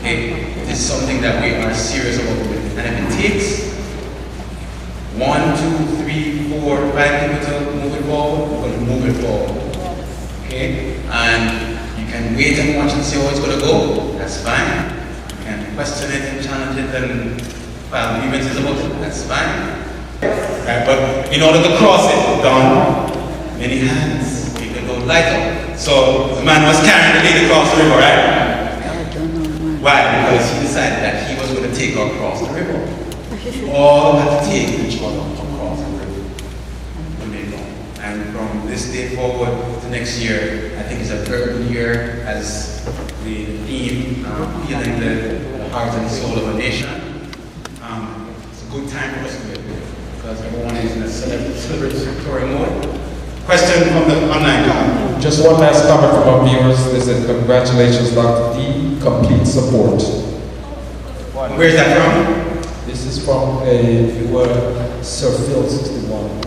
Okay? It is something that we are serious about doing. And if it takes 1, 2, 3, 4, 5 people to move it forward, we're going to move it forward. Okay? And you can wait and watch and see how it's going to go. That's fine. You can question it and challenge it and file grievances about it. That's fine. Right, but in order to cross it down many hands, people don't light up. So the man was carrying the lady across the river, right? Why? Because he decided that he was going to take her across the river. All had to take each other across the river. And from this day forward to next year, I think it's a very good year as the theme, healing the heart and soul of a nation. It's a good time for us to do it because everyone is in a celebratory mode. Question from the online comment. Just one last comment from our viewers. They said, congratulations, Dr. D. Complete support. Where is that from? This is from a viewer, Sir Phil 61.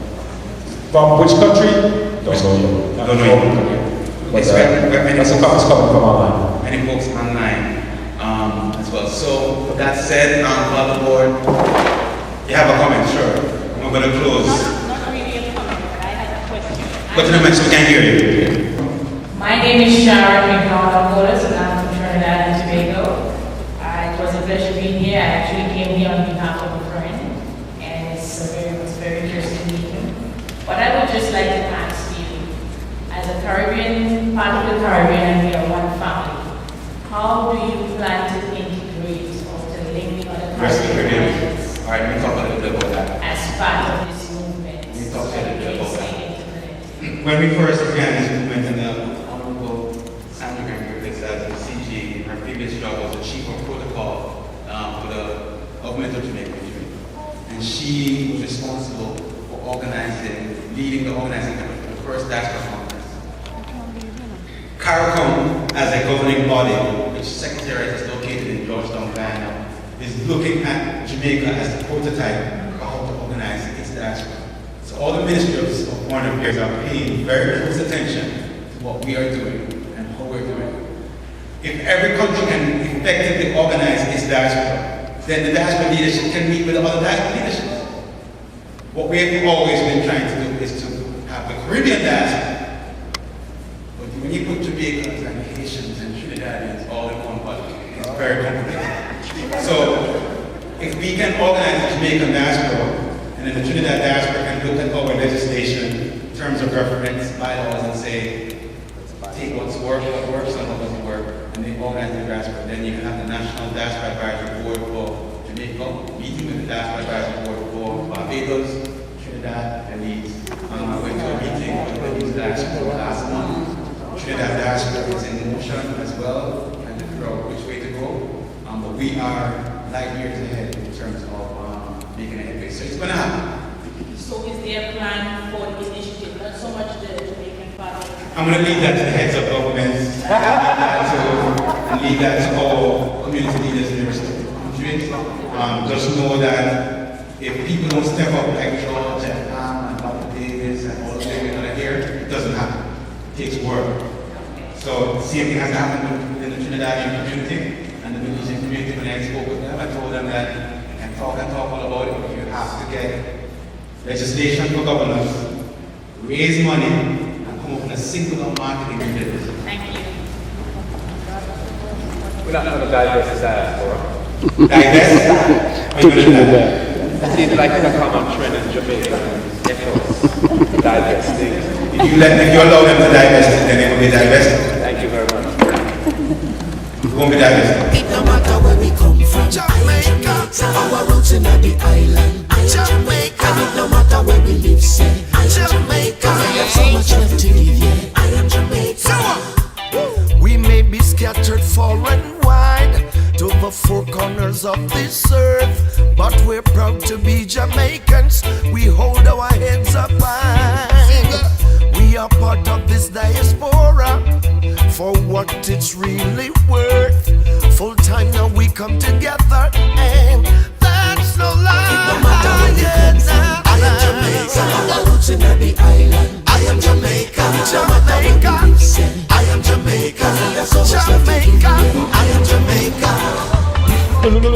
From which country? Don't know. That's a comment coming from online. Many folks online as well. So, with that said, Father Lord, you have a comment, sure. I'm going to close. Not really a comment, but I had a question. Go to the mic so we can hear you. My name is Sharon McDonald-Wallace, and I'm from Trinidad and Tobago. It was a pleasure being here. I actually came here on behalf of a friend, and it was very interesting meeting. But I would just like to ask you, as a Caribbean, part of the Caribbean, and we are one family, how do you plan to integrate or to link the other Caribbean nations? All right, let me talk a little bit about that. As part of this movement? Let me talk a little bit about that. Interconnected. When we first began this movement, and the Honorable Sandra Griffiths as the CG, her previous job was the Chief of Protocol for the government of Jamaica. And she was responsible for leading the organizing committee for the first Diaspora Conference. CARICOM, as a governing body, which Secretariat is located in Georgetown, Guyana, is looking at Jamaica as the prototype for how to organize its diaspora. So all the ministries of foreign affairs are paying very close attention to what we are doing and how we're doing it. If every country can effectively organize its diaspora, then the diaspora leadership can meet with the other diaspora leadership. What we have always been trying to do is to have the Caribbean diaspora. But when you put Jamaicans and Haitians and Trinidadians all in one body, it's very complicated. So if we can organize the Jamaican diaspora, and then the Trinidad diaspora can look at our legislation in terms of reference, bylaws, and say, take what works and what doesn't work, and then organize the diaspora. Then you can have the National Diaspora Advisory Board for Jamaica, meeting with the Diaspora Advisory Board for Barbados, Trinidad, and Belize. I went to a meeting with the Belize diaspora last month. Trinidad diaspora is in motion as well, trying to figure out which way to go. But we are light years ahead in terms of making a headway. So it's going to happen. So is there a plan for the initiative, not so much the Jamaican part? I'm going to leave that to the heads of governments and leave that to all community leaders in the respective countries. Just know that if people don't step up like George and Pam and Dr. Davis and all the things that are here, it doesn't happen. It takes work. So the same thing has happened within the Trinidadian community and the Belizean community. When I spoke with them, I told them that you can talk all about it, but you have to get legislation for governors, raise money, and come up with a single marketing mechanism. Thank you. We're not going to divest diaspora. Divest? To Trinidad. It seems like a common trend in Jamaica. Echoes. Divesting. If you allow them to divest it, then they will be divested. Thank you very much. It won't be divested. It no matter where we come from, Jamaica. Our roots in the island, Jamaica. And it no matter where we live, say, Jamaica. I have so much left to give, yeah. I am Jamaica. We may be scattered far and wide to the four corners of this earth, but we're proud to be Jamaicans. We hold our heads up high. We are part of this diaspora for what it's really worth. Full time now we come together, and that's no lie. It no matter where we come from, I am Jamaica. Our roots in the island, I am Jamaica. Jamaica, I am Jamaica. There's so much left to give, yeah. I am Jamaica.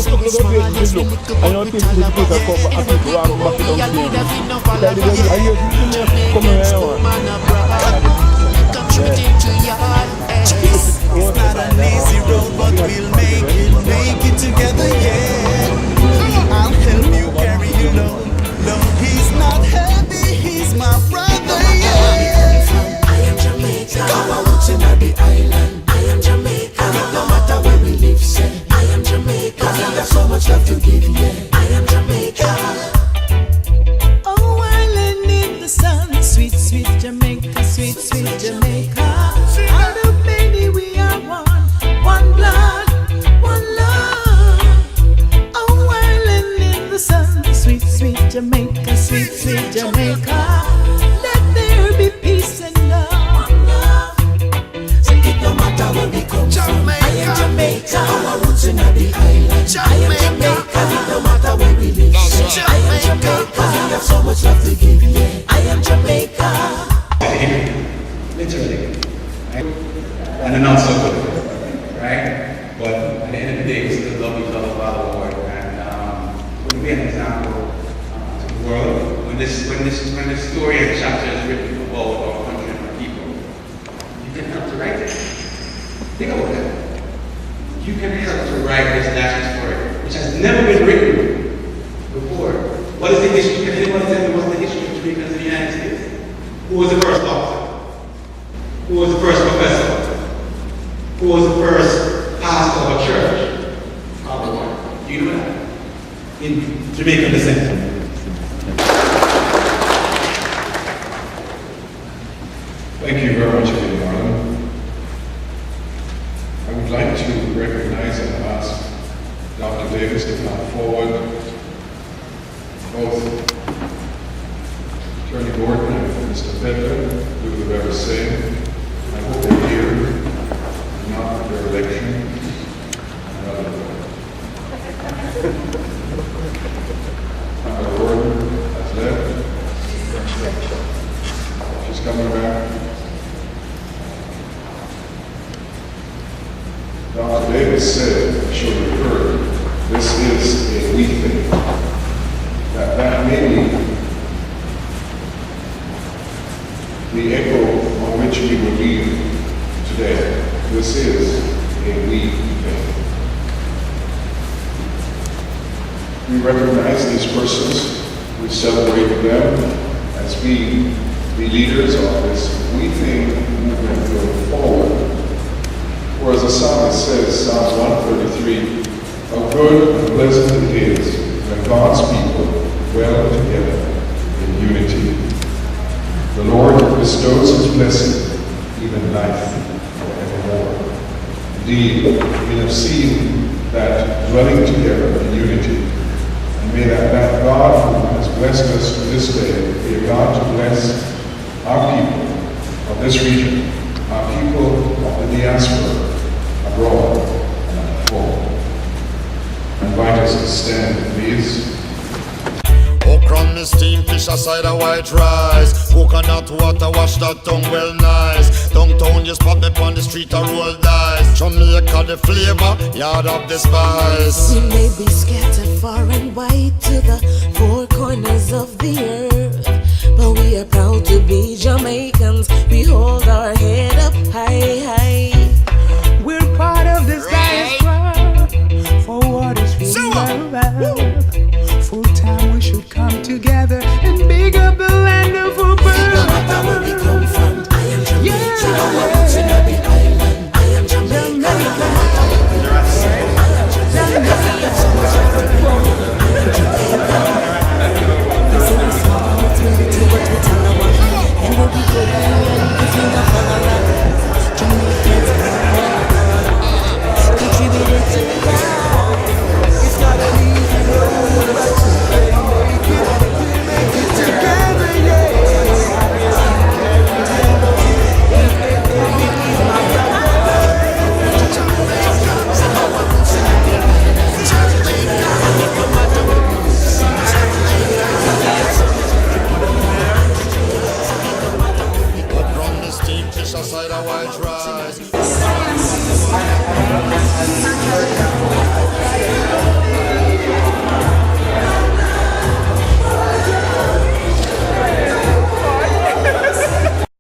look at the place, look. I don't think we could have come back and people are back down here. I hear you come around. It's not an easy road, but we'll make it together, yeah. I'll help you carry your load. No, he's not heavy, he's my brother, yeah. I am Jamaica. Our roots in the island. I am Jamaica. No matter where we live, say I am Jamaica. I have so much love to give, yeah. I am Jamaica. Oh, island in the sun, sweet, sweet Jamaica, sweet, sweet Jamaica. Out of many we are one blood, one love. Oh, island in the sun, sweet, sweet Jamaica, sweet, sweet Jamaica. Let there be peace and love. Say it no matter where we come from. I am Jamaica. Our roots in the island. I am Jamaica. No matter where we live. I am Jamaica. We have so much love to give, yeah. I am Jamaica. Literally. Right? And not so good. Right? But at the end of the day, we still love each other by the Lord. And we'll be an example to the world. When this story and chapter is written about our country and our people, you can help to write it. Think about that. You can help to write this national story, which has never been written before. What is the history? Can anyone tell me what's the history of Jamaicans in the United States? Who was the first doctor? Who was the first professor? Who was the first pastor of a church? Probably one. Do you know that? In Jamaican descent. Thank you very much, Lady Marlon. I would like to recognize and ask Dr. Davis to come forward. Both Attorney Gordon and Mr. Pedler do the very same. I hope they're here, not their election. Dr. Gordon has left. She's coming back. Dr. Davis said, I'm sure you've heard, this is a we thing. That may be the echo on which we will leave today. This is a we thing. We recognize these persons, we celebrate them as we, the leaders of this we thing movement going forward. For as the psalmist says, Psalm 133, how good and pleasant it is when God's people dwell together in unity. The Lord bestows his blessing, even life forevermore. Indeed, we have seen that dwelling together in unity. And may that God who has blessed us to this day be a God to bless our people of this region, our people of the diaspora, abroad and at home. I invite us to stand, please. Okra, me steam fish aside a white rice. Coconut water, wash that tongue well nice. Downtown, you spot me on the street, I roll dice. Jamaica, the flavor, yard of the spice. We may be scattered far and wide to the four corners of the earth, but we are proud to be Jamaicans. We hold our head up high, high.